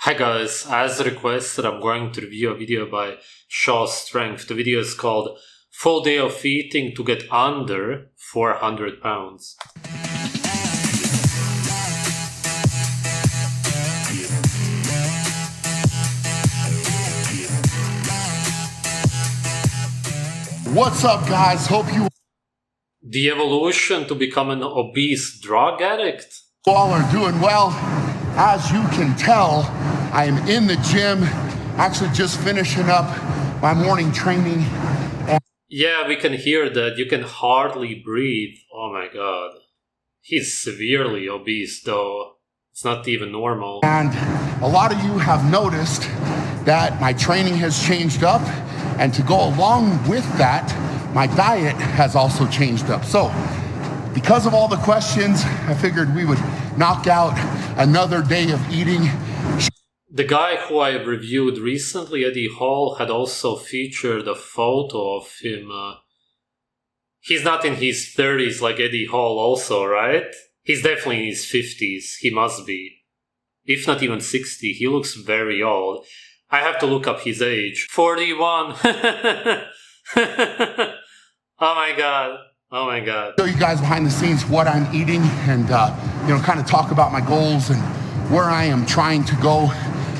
Hi guys, as requested, I'm going to review a video by SHAWSTRENGTH. The video is called Full Day of Eating to Get Under 400 Pounds. What's up, guys? Hope you The evolution to become an obese drug addict? all are doing well. As you can tell, I am in the gym, actually just finishing up my morning training. Yeah, we can hear that. You can hardly breathe. Oh my god. He's severely obese though. It's not even normal. And a lot of you have noticed that my training has changed up, and to go along with that, my diet has also changed up. So, because of all the questions, I figured we would knock out another day of eating. The guy who I reviewed recently, Eddie Hall, had also featured a photo of him. He's not in his 30s like Eddie Hall also, right? He's definitely in his 50s. He must be. If not even 60. He looks very old. I have to look up his age. 41. Oh my god. Oh my god. Show you guys behind the scenes what I'm eating and, kind of talk about my goals and where I am trying to go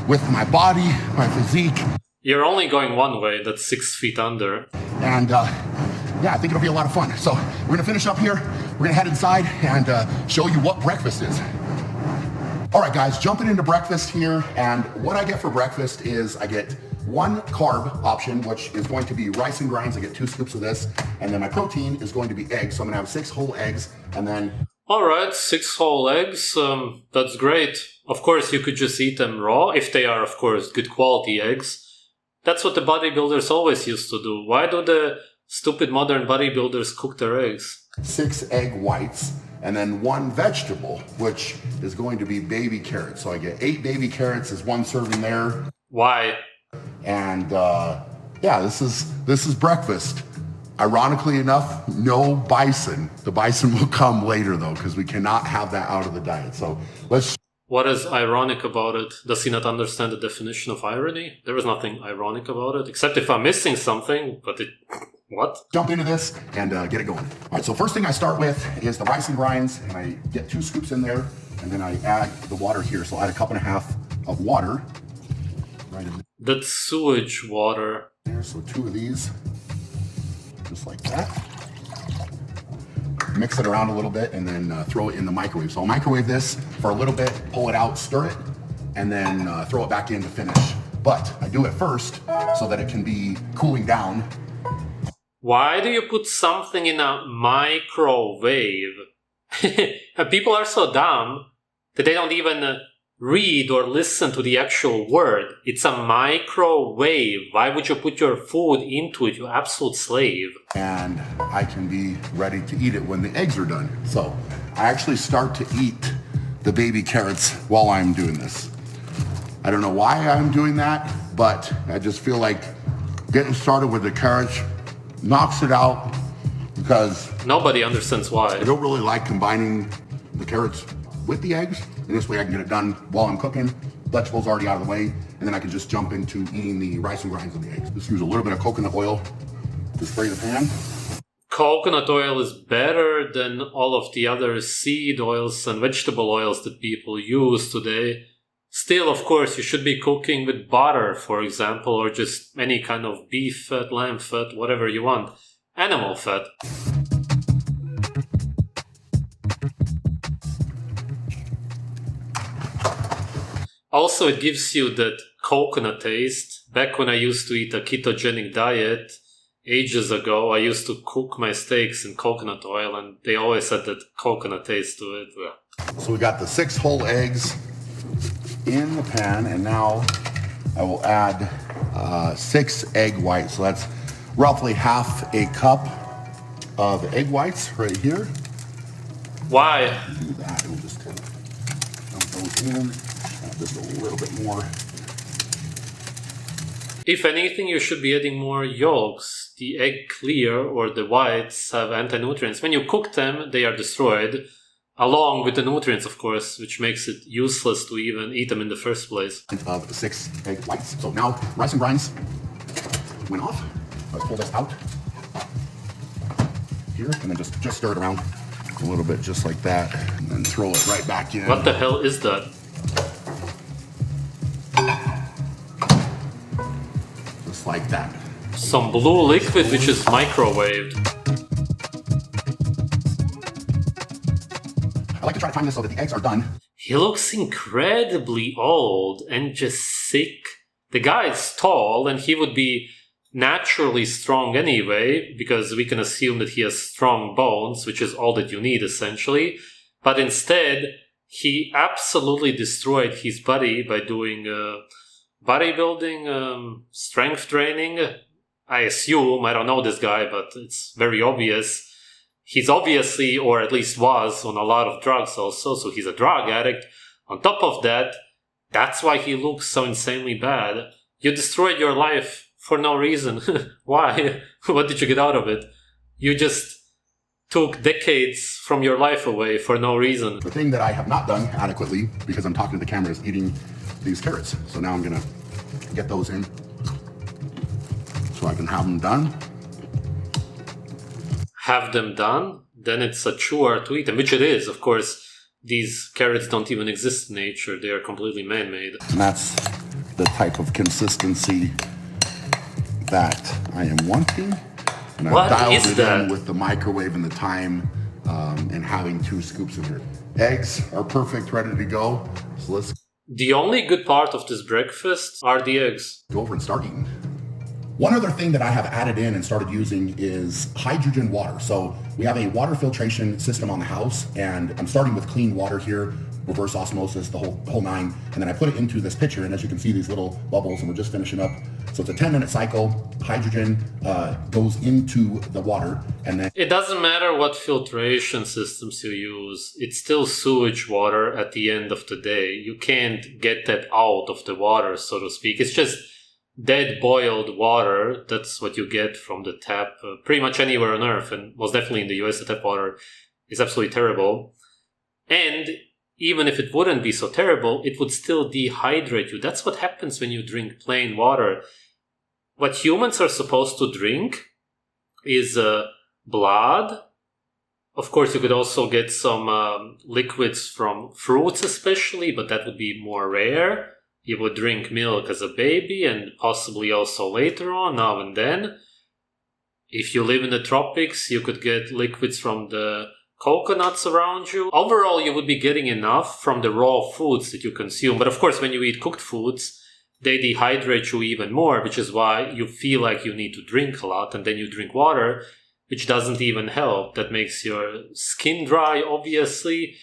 with my body, my physique. You're only going one way, that's 6 feet under. And yeah, I think it'll be a lot of fun. So we're gonna finish up here. We're gonna head inside and show you what breakfast is. All right, guys, jumping into breakfast here. And what I get for breakfast is I get one carb option, which is going to be rice and grinds. I get 2 scoops of this. And then my protein is going to be eggs. So I'm gonna have 6 whole eggs and then... Alright, 6 whole eggs, that's great. Of course, you could just eat them raw, if they are, of course, good quality eggs. That's what the bodybuilders always used to do. Why do the stupid modern bodybuilders cook their eggs? 6 egg whites, and then 1 vegetable, which is going to be baby carrots. So I get 8 baby carrots is 1 serving there. Why? And yeah, this is breakfast. Ironically enough, no bison. The bison will come later though, because we cannot have that out of the diet. So let's... What is ironic about it? Does he not understand the definition of irony? There is nothing ironic about it, except if I'm missing something, but it... What? Jump into this and get it going. All right, so first thing I start with is the rice and grinds, and I get 2 scoops in there, and then I add the water here. So I'll add a 1.5 cups of water. Right in That's sewage water. there, so 2 of these. Just like that. Mix it around a little bit and then throw it in the microwave. So I'll microwave this for a little bit, pull it out, stir it, and then throw it back in to finish. But I do it first so that it can be cooling down. Why do you put something in a microwave? People are so dumb that they don't even read or listen to the actual word. It's a microwave. Why would you put your food into it, you absolute slave? And I can be ready to eat it when the eggs are done. So I actually start to eat the baby carrots while I'm doing this. I don't know why I'm doing that, but I just feel like getting started with the carrots knocks it out, because Nobody understands why. I don't really like combining the carrots with the eggs. And this way I can get it done while I'm cooking. Vegetables already out of the way, and then I can just jump into eating the rice and grinds of the eggs. Just use a little bit of coconut oil to spray the pan. Coconut oil is better than all of the other seed oils and vegetable oils that people use today. Still, of course, you should be cooking with butter, for example, or just any kind of beef fat, lamb fat, whatever you want. Animal fat. Also, it gives you that coconut taste. Back when I used to eat a ketogenic diet, ages ago, I used to cook my steaks in coconut oil, and they always had that coconut taste to it. So we got the 6 whole eggs in the pan, and now I will add 6 egg whites. So that's roughly 1/2 cup of egg whites right here. Why? Do that. We'll just dump those in. Add just a little bit more. If anything, you should be adding more yolks. The egg clear or the whites have anti-nutrients. When you cook them, they are destroyed. Along with the nutrients, of course, which makes it useless to even eat them in the first place. Of 6 egg whites. So now rice and grinds went off. Let's pull this out here and then just stir it around a little bit, just like that, and then throw it right back in. What the hell is that? Just like that. Some blue liquid which is microwaved. I like to try to time this so that the eggs are done. He looks incredibly old and just sick. The guy is tall and he would be naturally strong anyway, because we can assume that he has strong bones, which is all that you need essentially. But instead, he absolutely destroyed his body by doing bodybuilding, strength training. I assume, I don't know this guy, but it's very obvious. He's obviously, or at least was, on a lot of drugs also, so he's a drug addict. On top of that, that's why he looks so insanely bad. You destroyed your life for no reason. Why? What did you get out of it? You just took decades from your life away for no reason. The thing that I have not done adequately, because I'm talking to the camera, is eating these carrots. So now I'm gonna get those in so I can have them done. Have them done? Then it's a chore to eat them, which it is, of course. These carrots don't even exist in nature. They are completely man-made. And that's the type of consistency that I am wanting. And I've dialed it in with the microwave and the time and having 2 scoops of here. Eggs are perfect, ready to go. So let's... The only good part of this breakfast are the eggs. Go over and start eating. One other thing that I have added in and started using is hydrogen water. So we have a water filtration system on the house, and I'm starting with clean water here, reverse osmosis, the whole nine, and then I put it into this pitcher, and as you can see, these little bubbles, and we're just finishing up. So it's a 10-minute cycle. Hydrogen goes into the water, and then... It doesn't matter what filtration systems you use. It's still sewage water at the end of the day. You can't get that out of the water, so to speak. It's just dead boiled water. That's what you get from the tap pretty much anywhere on Earth, and most definitely in the US, the tap water is absolutely terrible. And even if it wouldn't be so terrible, it would still dehydrate you. That's what happens when you drink plain water. What humans are supposed to drink is blood. Of course, you could also get some liquids from fruits especially, but that would be more rare. You would drink milk as a baby and possibly also later on, now and then. If you live in the tropics, you could get liquids from the coconuts around you. Overall, you would be getting enough from the raw foods that you consume. But of course, when you eat cooked foods, they dehydrate you even more, which is why you feel like you need to drink a lot, and then you drink water, which doesn't even help. That makes your skin dry, obviously,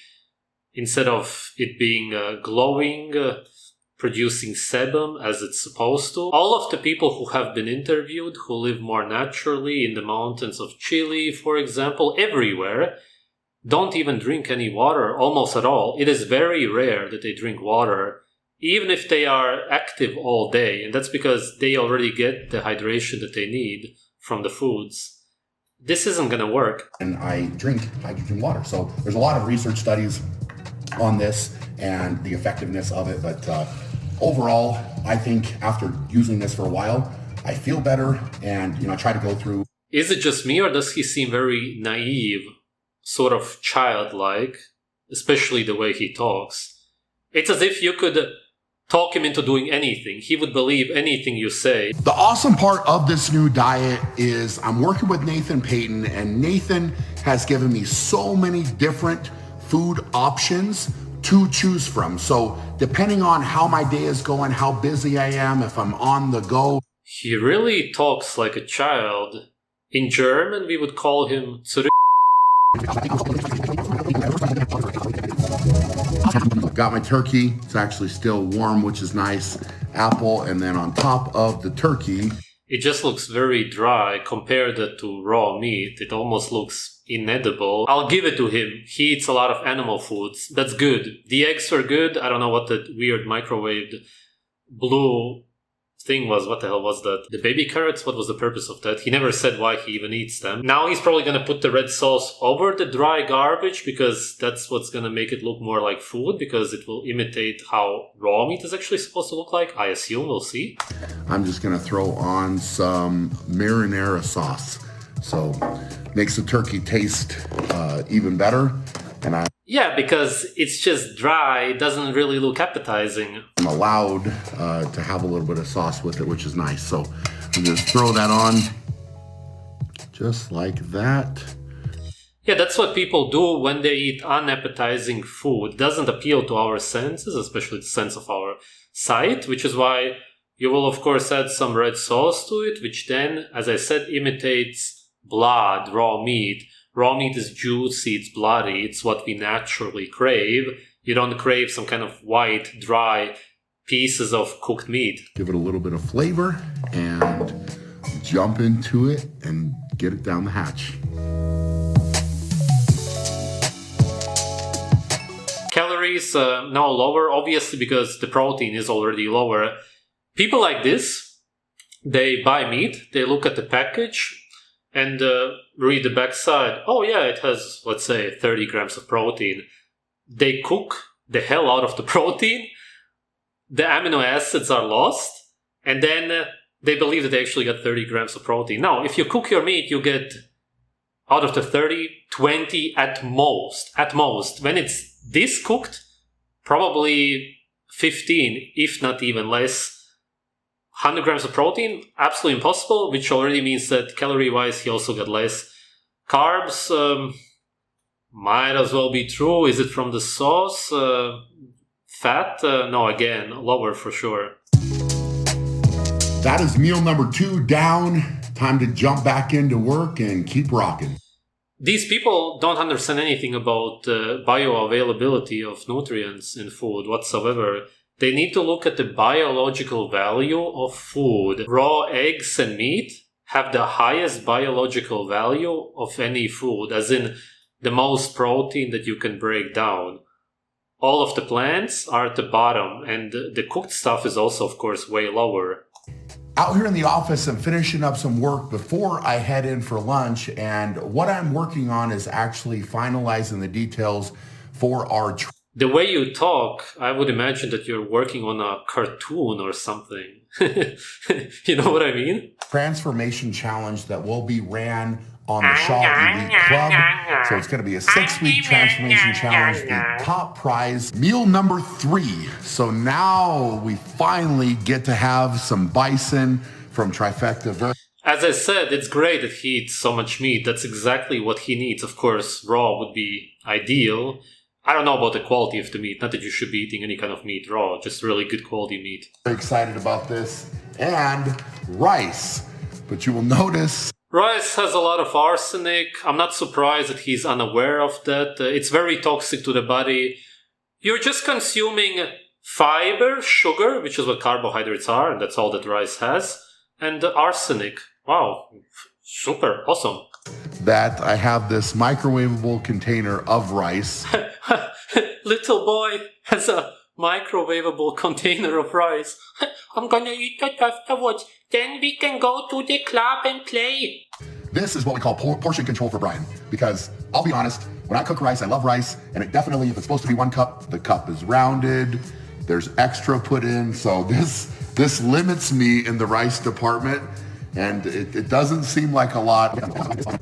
instead of it being glowing, producing sebum as it's supposed to. All of the people who have been interviewed, who live more naturally in the mountains of Chile, for example, everywhere, don't even drink any water, almost at all. It is very rare that they drink water, even if they are active all day. And that's because they already get the hydration that they need from the foods. This isn't going to work. And I drink hydrogen water. So there's a lot of research studies on this and the effectiveness of it. But overall, I think after using this for a while, I feel better, and I try to go through. Is it just me, or does he seem very naive, sort of childlike, especially the way he talks? It's as if you could talk him into doing anything. He would believe anything you say. The awesome part of this new diet is I'm working with Nathan Payton, and Nathan has given me so many different food options to choose from. So depending on how my day is going, how busy I am, if I'm on the go. He really talks like a child. In German, we would call him zurück. Got my turkey. It's actually still warm, which is nice. Apple, and then on top of the turkey, it just looks very dry. Compared it to raw meat, it almost looks inedible. I'll give it to him. He eats a lot of animal foods. That's good. The eggs are good. I don't know what that weird microwaved blue thing was, what the hell was that? The baby carrots, what was the purpose of that? He never said why he even eats them. Now he's probably gonna put the red sauce over the dry garbage because that's what's gonna make it look more like food, because it will imitate how raw meat is actually supposed to look like. I assume, we'll see. I'm just gonna throw on some marinara sauce. So makes the turkey taste even better. And yeah, because it's just dry, it doesn't really look appetizing. I'm allowed to have a little bit of sauce with it, which is nice. So I'm just throw that on just like that. Yeah, that's what people do when they eat unappetizing food. It doesn't appeal to our senses, especially the sense of our sight, which is why you will of course add some red sauce to it, which then, as I said, imitates blood, raw meat. Raw meat is juicy, it's bloody, it's what we naturally crave. You don't crave some kind of white, dry pieces of cooked meat. Give it a little bit of flavor and jump into it and get it down the hatch. Calories now lower, obviously, because the protein is already lower. People like this, they buy meat, they look at the package, and read the backside. Oh yeah, it has, let's say, 30 grams of protein. They cook the hell out of the protein, the amino acids are lost, and then they believe that they actually got 30 grams of protein. Now, if you cook your meat, you get, out of the 30, 20 at most. At most. When it's this cooked, probably 15, if not even less. 100 grams of protein, absolutely impossible, which already means that calorie-wise he also got less. Carbs, might as well be true. Is it from the sauce? Fat? No, again, lower for sure. That is meal number 2 down. Time to jump back into work and keep rocking. These people don't understand anything about bioavailability of nutrients in food whatsoever. They need to look at the biological value of food. Raw eggs and meat have the highest biological value of any food, as in the most protein that you can break down. All of the plants are at the bottom, and the cooked stuff is also, of course, way lower. Out here in the office, I'm finishing up some work before I head in for lunch, and what I'm working on is actually finalizing the details for our the way you talk, I would imagine that you're working on a cartoon or something. You know what I mean? Transformation challenge that will be ran on the Shaw Elite Club. So it's going to be a 6-week transformation challenge. The top prize, meal number 3. So now we finally get to have some bison from Trifecta. As I said, it's great that he eats so much meat. That's exactly what he needs. Of course, raw would be ideal. I don't know about the quality of the meat. Not that you should be eating any kind of meat raw, just really good quality meat. Very excited about this. And rice. But you will notice rice has a lot of arsenic. I'm not surprised that he's unaware of that. It's very toxic to the body. You're just consuming fiber, sugar, which is what carbohydrates are, and that's all that rice has, and arsenic. Wow, super, awesome. That I have this microwavable container of rice. Little boy has a microwavable container of rice. I'm gonna eat that afterwards. Then we can go to the club and play. This is what we call portion control for Brian. Because I'll be honest, when I cook rice, I love rice. And it definitely, if it's supposed to be 1 cup, the cup is rounded. There's extra put in. So this limits me in the rice department. And it doesn't seem like a lot.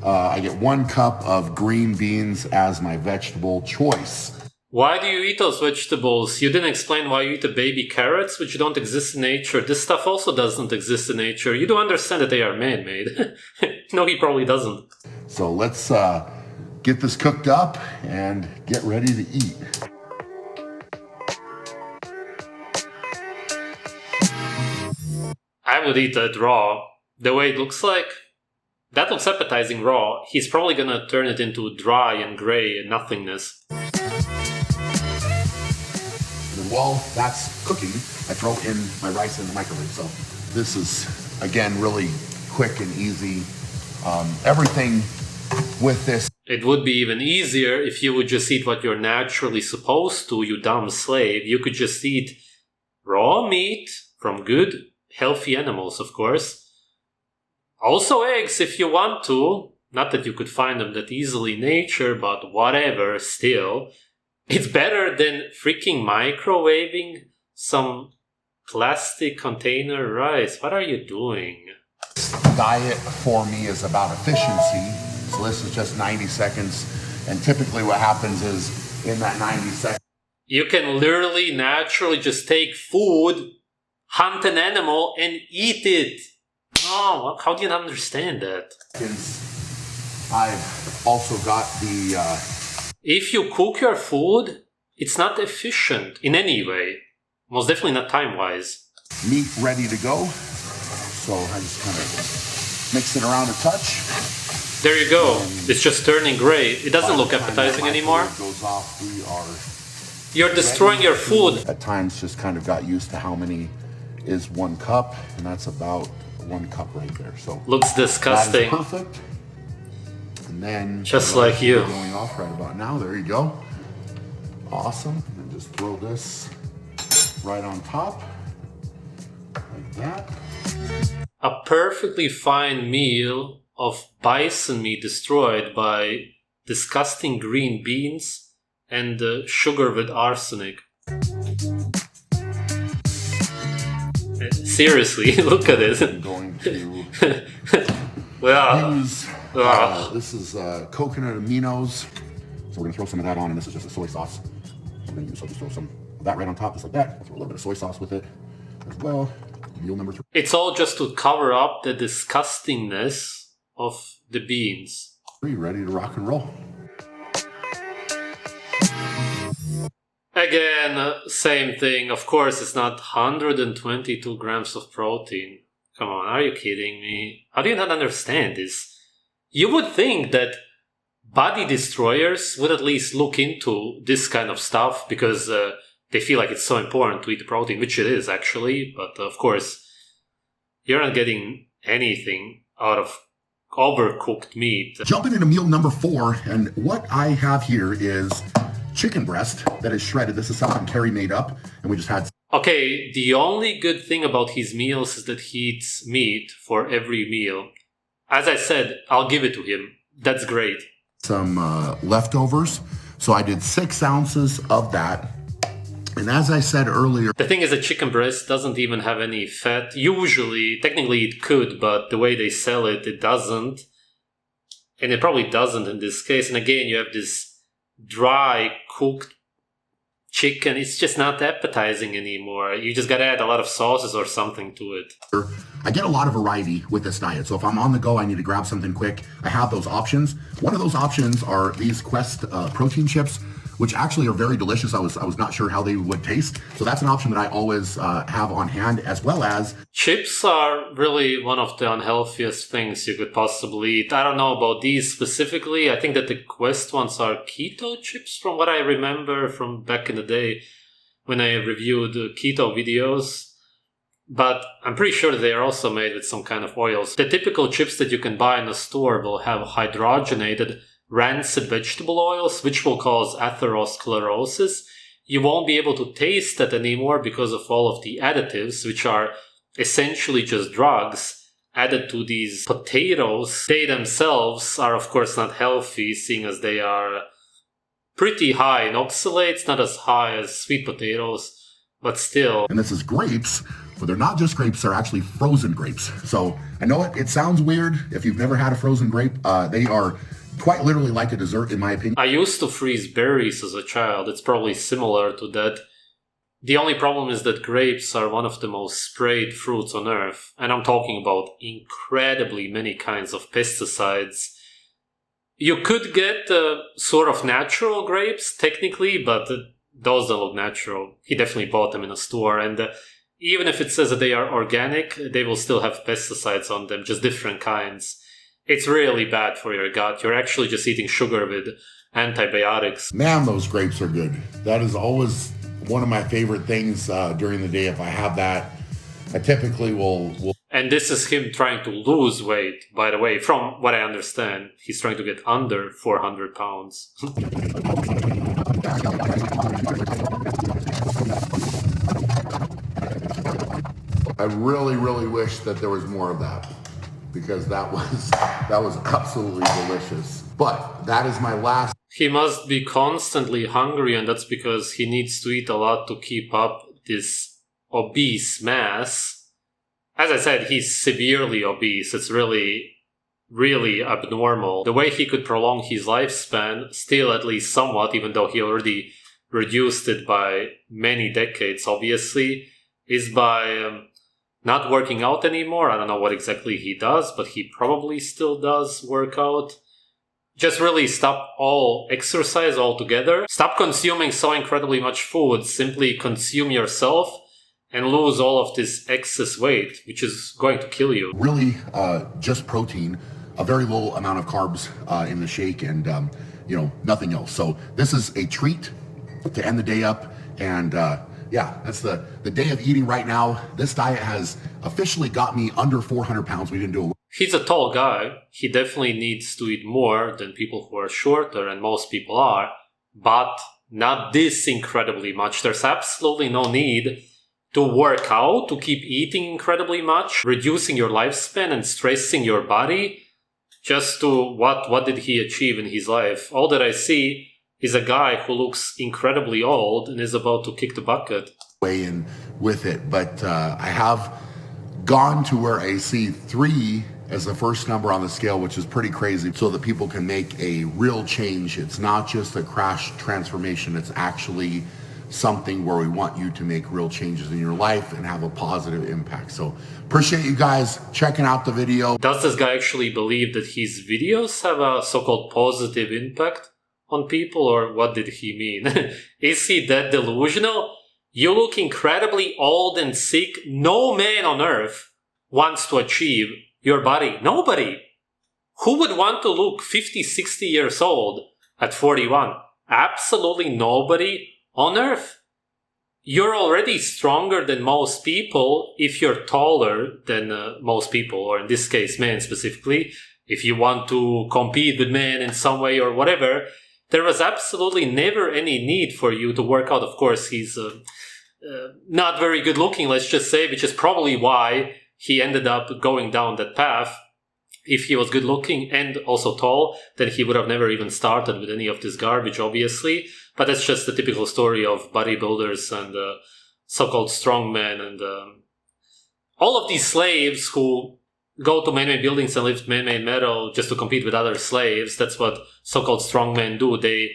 I get 1 cup of green beans as my vegetable choice. Why do you eat those vegetables? You didn't explain why you eat the baby carrots, which don't exist in nature. This stuff also doesn't exist in nature. You do understand that they are man-made. No, he probably doesn't. So let's get this cooked up and get ready to eat. I would eat that raw. The way it looks like, that looks appetizing raw. He's probably gonna turn it into dry and gray nothingness. And while that's cooking, I throw in my rice in the microwave. So this is, again, really quick and easy. Everything with this. It would be even easier if you would just eat what you're naturally supposed to, you dumb slave. You could just eat raw meat from good, healthy animals, of course. Also eggs if you want to. Not that you could find them that easily in nature, but whatever, still. It's better than freaking microwaving some plastic container rice. What are you doing? Diet for me is about efficiency. So this is just 90 seconds. And typically what happens is in that 90 seconds, you can literally, naturally just take food, hunt an animal, and eat it. Oh, how do you not understand that? I've also got the... If you cook your food, it's not efficient in any way. Most definitely not time-wise. Meat ready to go. So I just kind of mix it around a touch. There you go. It's just turning gray. It doesn't look appetizing anymore. Goes off, You're destroying your food. At times just kind of got used to how many is 1 cup, and that's about 1 cup right there. So looks disgusting. That is perfect. And then just like you. Going off right about now. There you go. Awesome. And just throw this right on top, like that. A perfectly fine meal of bison meat destroyed by disgusting green beans and sugar with arsenic. Seriously, look at it. I'm going to use, this is coconut aminos. So we're going to throw some of that on, and this is just a soy sauce. So just throw some of that right on top, just like that. I'll throw a little bit of soy sauce with it as well. Meal number 3. It's all just to cover up the disgustingness of the beans. Ready to rock and roll. Again, same thing. Of course, it's not 122 grams of protein. Come on, are you kidding me? How do you not understand this? You would think that body destroyers would at least look into this kind of stuff because they feel like it's so important to eat the protein, which it is actually. But of course, you're not getting anything out of overcooked meat. Jumping into meal number 4, and what I have here is chicken breast that is shredded. This is something Carrie made up, and we just had... Okay, the only good thing about his meals is that he eats meat for every meal. As I said, I'll give it to him. That's great. Some leftovers. So I did 6 ounces of that. And as I said earlier... The thing is that chicken breast doesn't even have any fat. Usually, technically it could, but the way they sell it, it doesn't. And it probably doesn't in this case. And again, you have this dry, cooked chicken. It's just not appetizing anymore. You just gotta add a lot of sauces or something to it. I get a lot of variety with this diet. So if I'm on the go, I need to grab something quick. I have those options. One of those options are these Quest protein chips, which actually are very delicious. I was not sure how they would taste. So that's an option that I always have on hand, as well as... Chips are really one of the unhealthiest things you could possibly eat. I don't know about these specifically. I think that the Quest ones are keto chips from what I remember from back in the day when I reviewed keto videos. But I'm pretty sure that they are also made with some kind of oils. The typical chips that you can buy in a store will have hydrogenated rancid vegetable oils, which will cause atherosclerosis. You won't be able to taste that anymore because of all of the additives, which are essentially just drugs added to these potatoes. They themselves are of course not healthy, seeing as they are pretty high in oxalates, not as high as sweet potatoes, but still. And this is grapes, but they're not just grapes, they're actually frozen grapes. So I know it sounds weird if you've never had a frozen grape. They are quite literally like a dessert, in my opinion. I used to freeze berries as a child. It's probably similar to that. The only problem is that grapes are one of the most sprayed fruits on earth. And I'm talking about incredibly many kinds of pesticides. You could get sort of natural grapes, technically, but those don't look natural. He definitely bought them in a store. And even if it says that they are organic, they will still have pesticides on them, just different kinds. It's really bad for your gut. You're actually just eating sugar with antibiotics. Man, those grapes are good. That is always one of my favorite things during the day. If I have that, I typically will... And this is him trying to lose weight, by the way. From what I understand, he's trying to get under 400 pounds. I really, really wish that there was more of that, because that was absolutely delicious. But that is my last. He must be constantly hungry, and that's because he needs to eat a lot to keep up this obese mass. As I said, he's severely obese. It's really, really abnormal. The way he could prolong his lifespan, still at least somewhat, even though he already reduced it by many decades, obviously, is by not working out anymore. I don't know what exactly he does, but he probably still does work out. Just really stop all exercise altogether. Stop consuming so incredibly much food. Simply consume yourself and lose all of this excess weight, which is going to kill you. Really just protein, a very low amount of carbs in the shake, and nothing else. So this is a treat to end the day up. And yeah, that's the day of eating right now. This diet has officially got me under 400 pounds. We didn't do it. He's a tall guy. He definitely needs to eat more than people who are shorter, and most people are, but not this incredibly much. There's absolutely no need to work out, to keep eating incredibly much, reducing your lifespan and stressing your body just to what did he achieve in his life? All that I see is a guy who looks incredibly old and is about to kick the bucket. Way in with it, but I have gone to where I see 3 as the first number on the scale, which is pretty crazy, so that people can make a real change. It's not just a crash transformation, it's actually something where we want you to make real changes in your life and have a positive impact. So appreciate you guys checking out the video. Does this guy actually believe that his videos have a so-called positive impact on people, or what did he mean? Is he that delusional? You look incredibly old and sick. No man on earth wants to achieve your body. Nobody. Who would want to look 50, 60 years old at 41? Absolutely nobody on earth. You're already stronger than most people if you're taller than most people, or in this case, men specifically. If you want to compete with men in some way or whatever, there was absolutely never any need for you to work out. Of course, he's not very good looking, let's just say, which is probably why he ended up going down that path. If he was good looking and also tall, then he would have never even started with any of this garbage, obviously. But that's just the typical story of bodybuilders and so-called strongmen and all of these slaves who go to man-made buildings and lift man-made metal just to compete with other slaves. That's what so-called strongmen do. They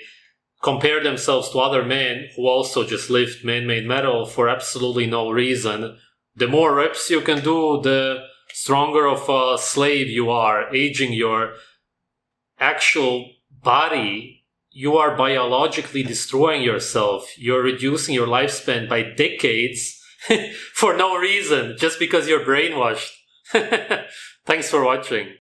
compare themselves to other men who also just lift man-made metal for absolutely no reason. The more reps you can do, the stronger of a slave you are. Aging your actual body, you are biologically destroying yourself. You're reducing your lifespan by decades for no reason, just because you're brainwashed. Thanks for watching.